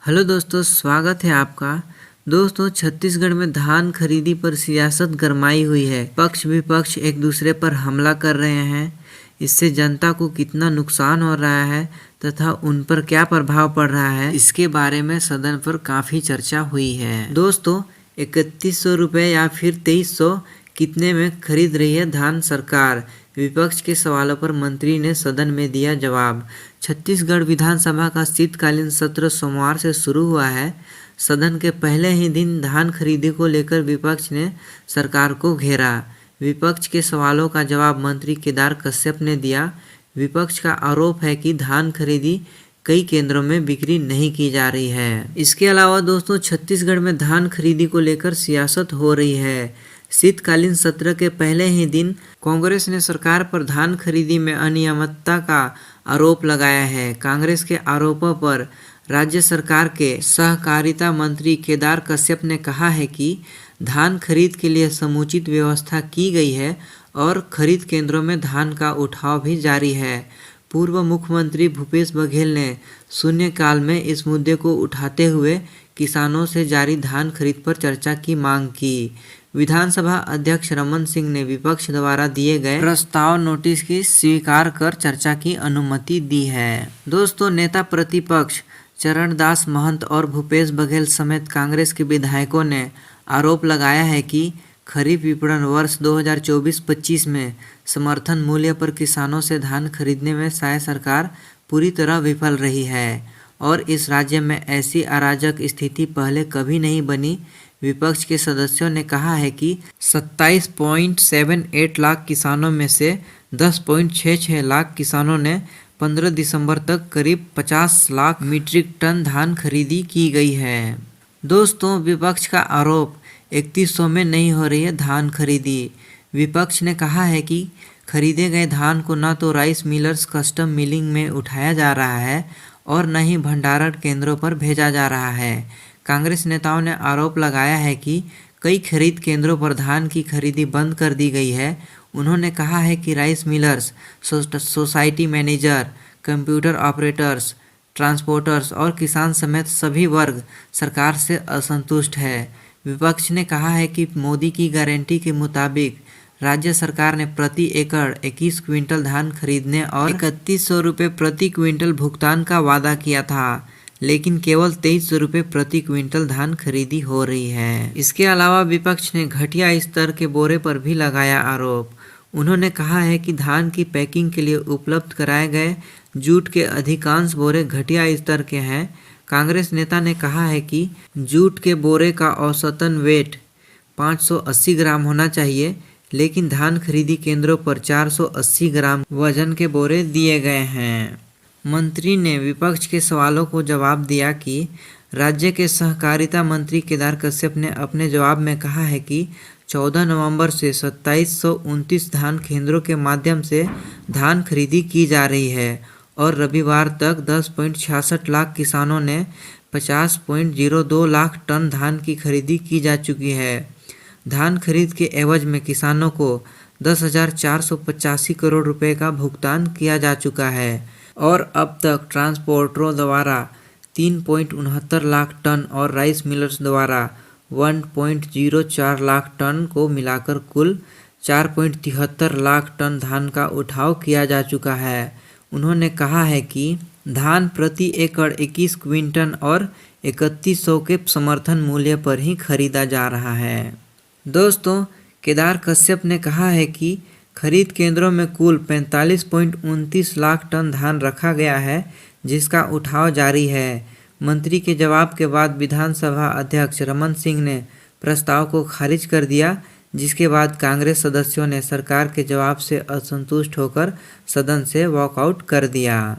Hello दोस्तों, स्वागत है आपका। दोस्तों, छत्तीसगढ़ में धान खरीदी पर सियासत गरमाई हुई है। पक्ष विपक्ष एक दूसरे पर हमला कर रहे हैं। इससे जनता को कितना नुकसान हो रहा है तथा उन पर क्या प्रभाव पड़ रहा है, इसके बारे में सदन पर काफ़ी चर्चा हुई है। दोस्तों, 3100 रुपये या फिर 2300 कितने में खरीद रही है धान सरकार? विपक्ष के सवालों पर मंत्री ने सदन में दिया जवाब। छत्तीसगढ़ विधानसभा का शीतकालीन सत्र सोमवार से शुरू हुआ है। सदन के पहले ही दिन धान खरीदी को लेकर विपक्ष ने सरकार को घेरा। विपक्ष के सवालों का जवाब मंत्री केदार कश्यप ने दिया। विपक्ष का आरोप है कि धान खरीदी कई केंद्रों में बिक्री नहीं की जा रही है। इसके अलावा दोस्तों, छत्तीसगढ़ में धान खरीदी को लेकर सियासत हो रही है। शीतकालीन सत्र के पहले ही दिन कांग्रेस ने सरकार पर धान खरीदी में अनियमितता का आरोप लगाया है। कांग्रेस के आरोपों पर राज्य सरकार के सहकारिता मंत्री केदार कश्यप ने कहा है कि धान खरीद के लिए समुचित व्यवस्था की गई है और खरीद केंद्रों में धान का उठाव भी जारी है। पूर्व मुख्यमंत्री भूपेश बघेल ने शून्यकाल में इस मुद्दे को उठाते हुए किसानों से जारी धान खरीद पर चर्चा की मांग की। विधानसभा अध्यक्ष रमन सिंह ने विपक्ष द्वारा दिए गए प्रस्ताव नोटिस की स्वीकार कर चर्चा की अनुमति दी है। दोस्तों, नेता प्रतिपक्ष चरणदास महंत और भूपेश बघेल समेत कांग्रेस के विधायकों ने आरोप लगाया है कि खरीफ विपणन वर्ष 2024-25 में समर्थन मूल्य पर किसानों से धान खरीदने में शायद सरकार पूरी तरह विफल रही है और इस राज्य में ऐसी अराजक स्थिति पहले कभी नहीं बनी। विपक्ष के सदस्यों ने कहा है कि 27.78 लाख किसानों में से 10.66 लाख किसानों ने 15 दिसंबर तक करीब 50 लाख मीट्रिक टन धान खरीदी की गई है। दोस्तों, विपक्ष का आरोप 3100 में नहीं हो रही है धान खरीदी। विपक्ष ने कहा है कि खरीदे गए धान को न तो राइस मिलर्स कस्टम मिलिंग में उठाया जा रहा है और न ही भंडारण केंद्रों पर भेजा जा रहा है। कांग्रेस नेताओं ने आरोप लगाया है कि कई खरीद केंद्रों पर धान की खरीदी बंद कर दी गई है। उन्होंने कहा है कि rice millers, society manager, computer operators, transporters और किसान समेत सभी वर्ग सरकार से असंतुष्ट है। विपक्ष ने कहा है कि मोदी की गारंटी के मुताबिक राज्य सरकार ने प्रति एकड़ 21 क्विंटल धान खरीदने और 3100 रुपये प्रति क्विंटल भुगतान का वादा किया था, लेकिन केवल 2300 रुपये प्रति क्विंटल धान खरीदी हो रही है। इसके अलावा विपक्ष ने घटिया स्तर के बोरे पर भी लगाया आरोप। उन्होंने कहा है कि धान की पैकिंग के लिए उपलब्ध कराए गए जूट के अधिकांश बोरे घटिया स्तर के हैं। कांग्रेस नेता ने कहा है कि जूट के बोरे का औसतन वेट 580 ग्राम होना चाहिए, लेकिन धान खरीदी केंद्रों पर 480 ग्राम वजन के बोरे दिए गए हैं। मंत्री ने विपक्ष के सवालों को जवाब दिया कि राज्य के सहकारिता मंत्री केदार कश्यप ने अपने जवाब में कहा है कि 14 नवंबर से 2729 धान केंद्रों के माध्यम से धान खरीदी की जा रही है और रविवार तक 10.66 लाख किसानों ने 50.02 लाख टन धान की खरीदी की जा चुकी है। धान खरीद के एवज में किसानों को 10,485 करोड़ रुपए का भुगतान किया जा चुका है और अब तक ट्रांसपोर्टरों द्वारा 3.69 लाख टन और राइस मिलर्स द्वारा 1.04 लाख टन को मिलाकर कुल 4.73 लाख टन धान का उठाव किया जा चुका है। उन्होंने कहा है कि धान प्रति एकड़ 21 क्विंटल और 3100 के समर्थन मूल्य पर ही खरीदा जा रहा है। दोस्तों, केदार कश्यप ने कहा है कि खरीद केंद्रों में कुल 45.29 लाख टन धान रखा गया है, जिसका उठाव जारी है। मंत्री के जवाब के बाद विधानसभा अध्यक्ष रमन सिंह ने प्रस्ताव को खारिज कर दिया, जिसके बाद कांग्रेस सदस्यों ने सरकार के जवाब से असंतुष्ट होकर सदन से वॉकआउट कर दिया।